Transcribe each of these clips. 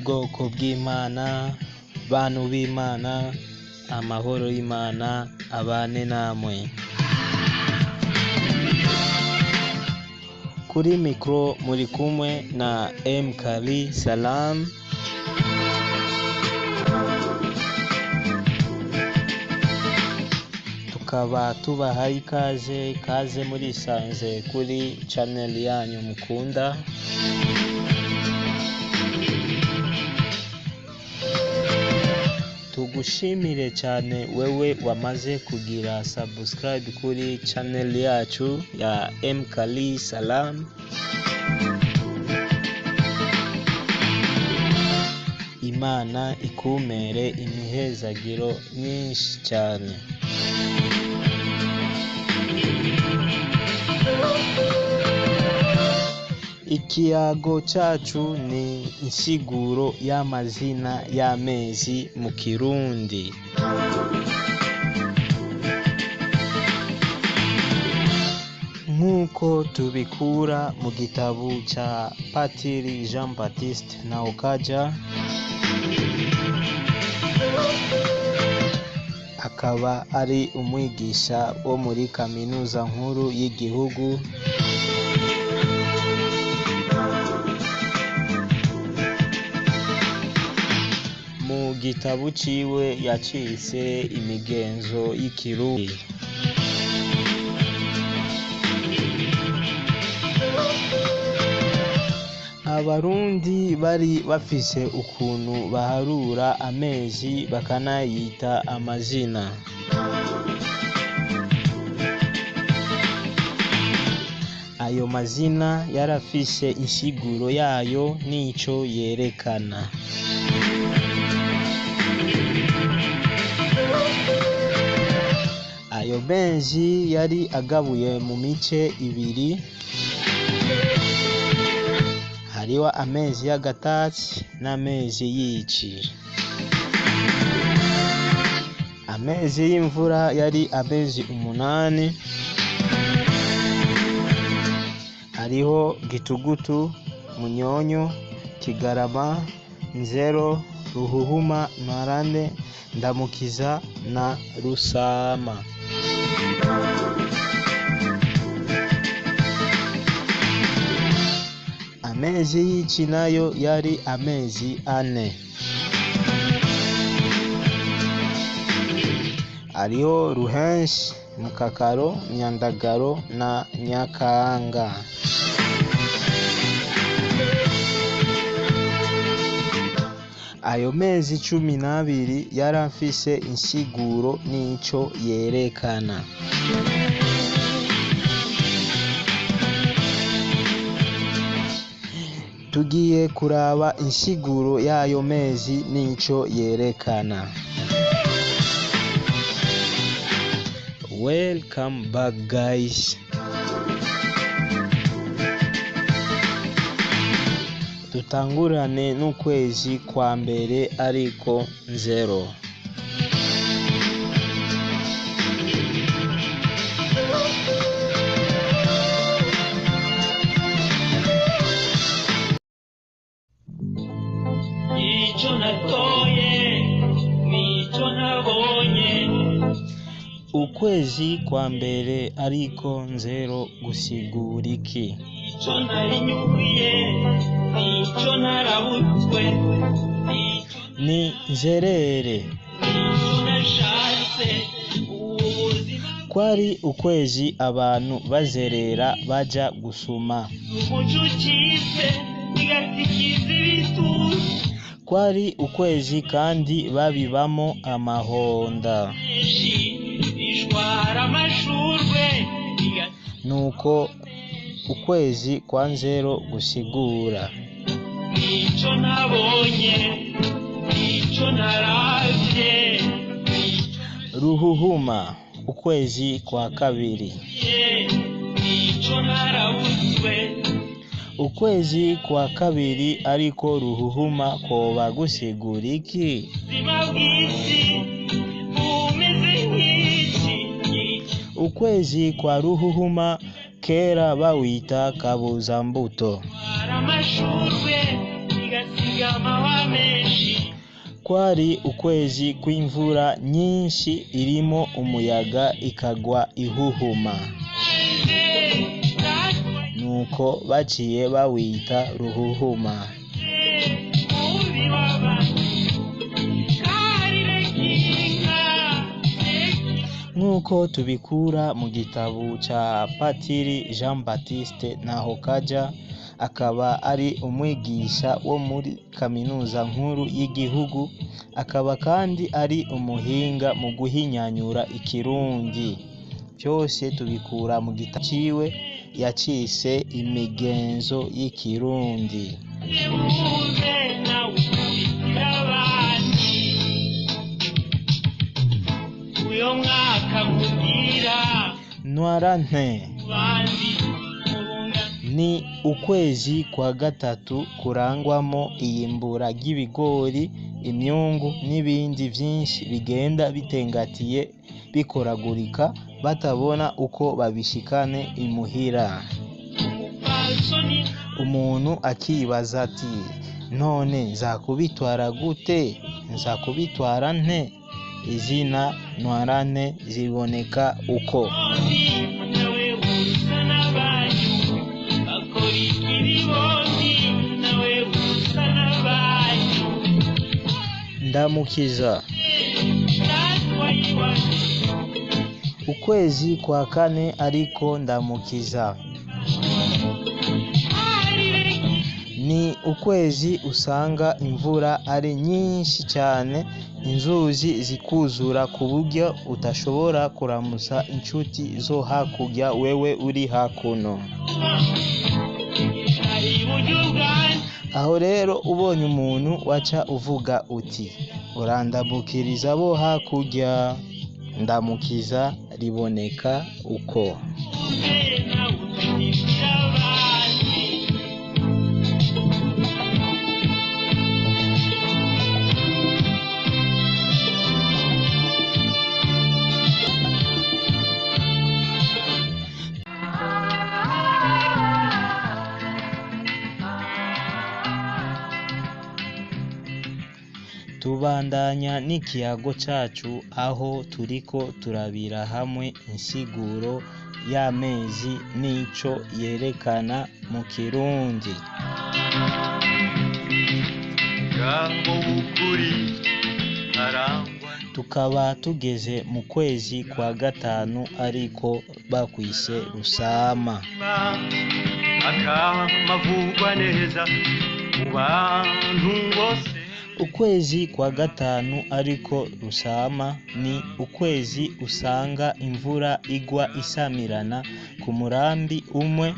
bwoko bw'Imana, bantu b'Imana, amahoro y'Imana abane namwe. Kuri mikro muri kumwe na Kali Salam. Tukaba tubahaye ikaze muri sanze kuri channel yanyu mukunda. Tugushimire cyane wewe wamaze kugira subscribe kuri channel yacu ya Kali Salam. Imana ikumere imihezagiro myinshi cyane. Ikiyago cyacu ni insiguro y'amazina y'amezi mu Kirundi. Nk'uko tubikura mu gitabo cya Patiri Jean Baptiste Nahukaja, akaba ari umwigisha wo muri kaminuza nkuru y'igihugu. Mu gitabo ciwe yacitse imigenzo y'ikirundi. Abarundi bari bafise ukuntu baharura amezi bakanayita amazina. Ayo mazina yarafise insiguro yayo n'ico yerekana. Ayo mezi yari agabuye mu mice ibiri. Hariho amezi y'agatasi n'amezi y'ici. Amezi y'imvura yari amezi 8. Hariho Gitugutu, Munyonyo, Kigarama, Nzero, Ruhuhuma, Ntwarante, Ndamukiza na Rusama. Amezi y'ici nayo yari amezi 4. Hariho Ruhenshi, Mukakaro, Nyandagaro na Nyakanga. Ayo mezi 12 yarafise insiguro n'ico yerekana. Tugiye kuraba insiguro y'ayo mezi n'ico yerekana. Welcome back guys. Tutangurane n'ukwezi kwa mbere ariko Nzero. Ukwezi kwa mbere ariko Nzero gusigura iki? Ni nzerere. Kwari ukwezi abantu bazerera baja gusuma. Kwari ukwezi kandi babibamo amahonda. Nuko ukwezi kwa Nzero gusigura. Nico nabonye, nico naravye. Ruhuhuma, ukwezi kwa kabiri. Nico naravuzwe. Ukwezi kwa kabiri ariko Ruhuhuma koba gusigura iki? Ukwezi kwa Ruhuhuma kera bawita Kabuzambuto. Kwari ukwezi kw'imvura nyinshi irimo umuyaga ikagwa ihuhuma, nuko baciye bawita ruhuhuma. Nk'uko tubikura mu gitabo ca Patiri Jean Baptiste Nahokaja, akaba ari umwigisha wo muri kaminuza nkuru y'igihugu, akaba kandi ari umuhinga mu guhinyanyura ikirundi. Byose tubikura mu gitabo ciwe yacise imigenzo y'ikirundi. Ntwarante ni ukwezi kwa gatatu kurangwamo iyimbura ry'ibigori, imyungu n'ibindi vyinshi bigenda bitengatiye bikoragurika batabona uko babishikane imuhira. Umuntu akibaza ati, none nzakubitwara gute? Nzakubitwara nte? Izina ntwarante ziboneka uko: ndamukiza. Ukwezi kwa kane ariko ndamukiza ni ukwezi usanga imvura ari nyinshi cyane, inzuzi zikuzura ku buryo utashobora kuramutsa inshuti zo hakurya wewe uri hakuno. Aho rero ubonye umuntu waca uvuga uti, urandamukiriza bo hakurya. Ndamukiza riboneka uko: tubandanya n'ikiyago cacu, aho turiko turabira hamwe insiguro y'amezi n'ico yerekana mu Kirundi. Tukaba tugeze mu kwezi kwa gatanu ariko bakwise Rusama. Akamavugwa neza mu bantu bose. Ukwezi kwa gatanu ariko Rusama ni ukwezi usanga imvura igwa isamirana ku murambi umwe,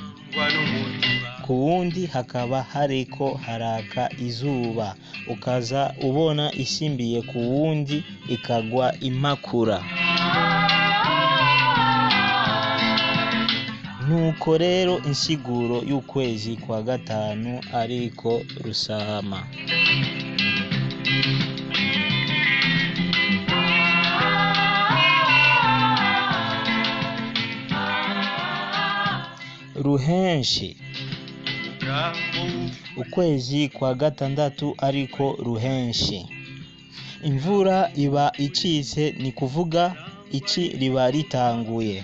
ku wundi hakaba hariko haraka izuba, ukaza ubona isimbiye ku wundi ikagwa impakura. Nuko rero insiguro y'ukwezi kwa gatanu ariko Rusama: Ruhenshi. Ukwezi kwa gatandatu ariko Ruhenshi, imvura iba icitse, ni kuvuga ici riba ritanguye.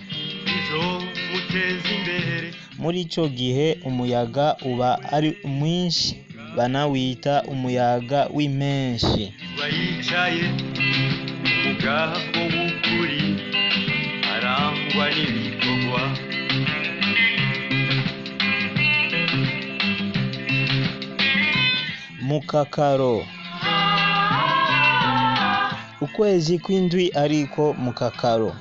Muri ico gihe umuyaga uba ari mwinshi, banawita umuyaga w'impenshi. Bayicaye ubwako bukuri arangwa n'ibikorwa. Mukakaro. Ukwezi kw'indwi ariko Mukakaro,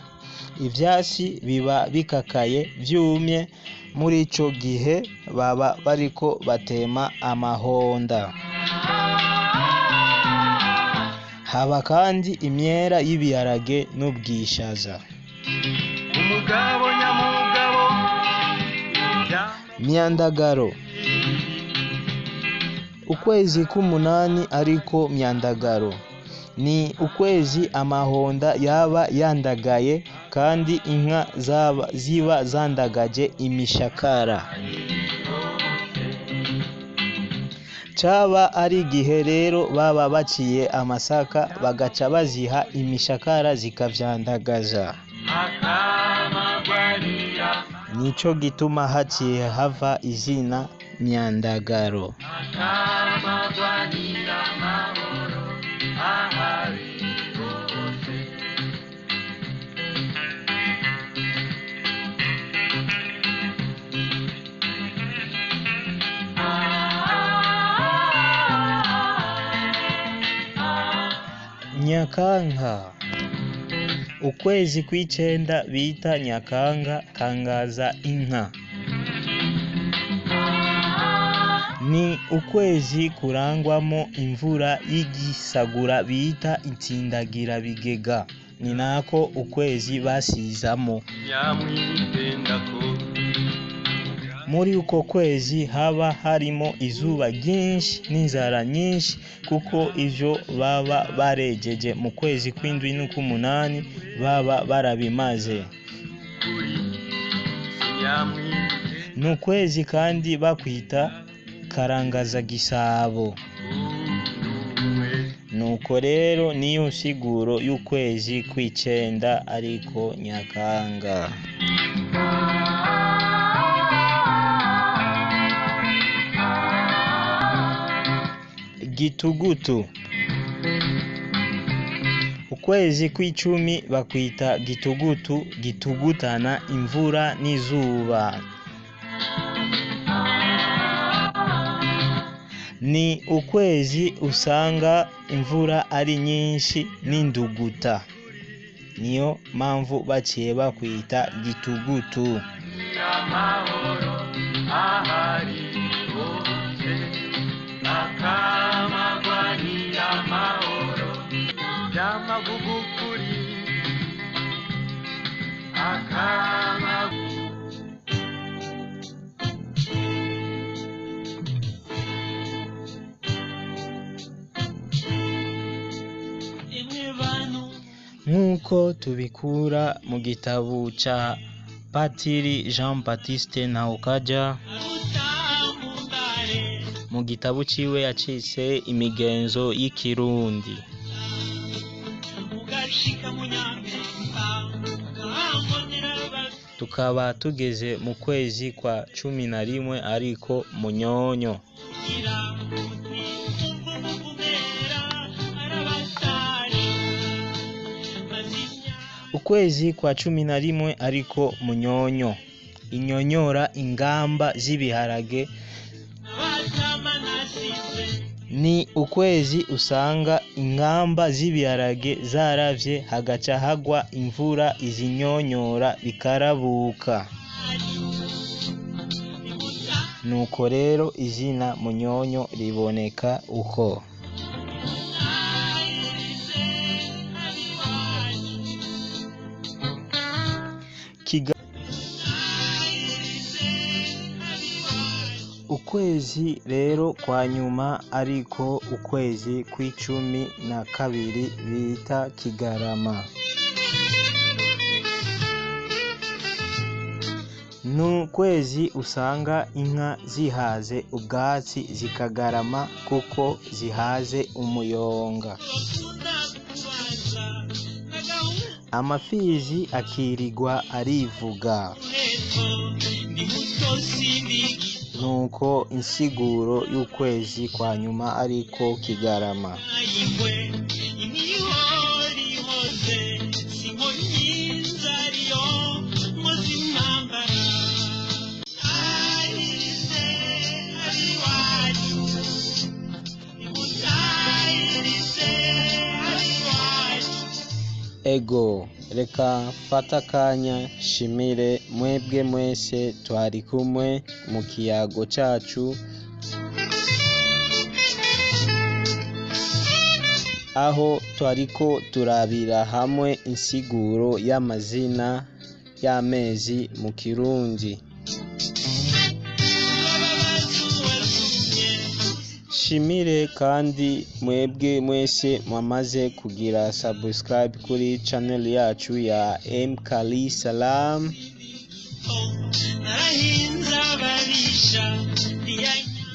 ivyasi biba bikakaye vyumye. Muri ico gihe baba bariko batema amahonda. Haba kandi imyera y'ibiharage n'ubwishaza. Umugabo nyamugabo. Myandagaro. Ukwezi k'umunani ariko Myandagaro, ni ukwezi amahonda yaba yandagaye kandi inka ziba zandagaje imishakara. Caba ari igihe rero baba baciye amasaka bagaca baziha imishakara zikavyandagaza. Nico gituma haciye hava izina Myandagaro. Nyakanga. Ukwezi kw'icenda bita Nyakanga kangaza inka. Ni ukwezi kurangwamo imvura y'igisagura bita itsindagira bigega. Ni nako ukwezi basizamo. Muri uko kwezi haba harimo izuba ryinshi n'inzara nyinshi, kuko ivyo baba barejeje mu kwezi kw'indwi n'ukw'umunani baba barabimaze. N'ukwezi kandi bakwita karangaza gisabo. Nuko rero niyo nsiguro y'ukwezi kw'icenda ariko Nyakanga. Gitugutu. Ukwezi kw'icumi bakwita gitugutu, gitugutana imvura n'izuba. Ni ukwezi usanga imvura ari nyinshi n'induguta. Niyo mpamvu baciye bakwita gitugutu. Nk'uko tubikura mu gitabo ca Patiri Jean Baptiste Ntawukaja, mu gitabo ciwe yacise imigenzo y'ikirundi. Tukaba tugeze mu kwezi kwa 11 ariko Munyonyo. Ukwezi kwa 11 ariko Munyonyo inyonyora ingamba z'ibiharage. Ni ukwezi usanga ingamba z'ibiharage zaravye hagaca hagwa imvura izinyonyora bikarabuka. Nuko rero izina Munyonyo riboneka uko. Ukwezi rero kwa nyuma ariko ukwezi kw'icumi-na-kabiri bita Kigarama. N'ukwezi usanga inka zihaze ubwatsi zikagarama kuko zihaze umuyonga. Amafizi akirigwa arivuga. Nuko insiguro y'ukwezi kwa nyuma ariko Kigarama. Ego, reka fata kanya shimire mwebwe mwese twari kumwe mu kiyago cacu, aho twariko turabira hamwe insiguro y'amazina y'amezi mu Kirundi. Shimire kandi mwebwe mwese mwamaze kugira subscribe kuri channel yacu ya Mkali Salam.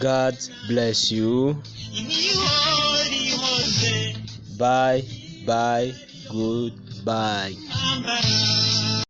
God bless you. Bye, goodbye.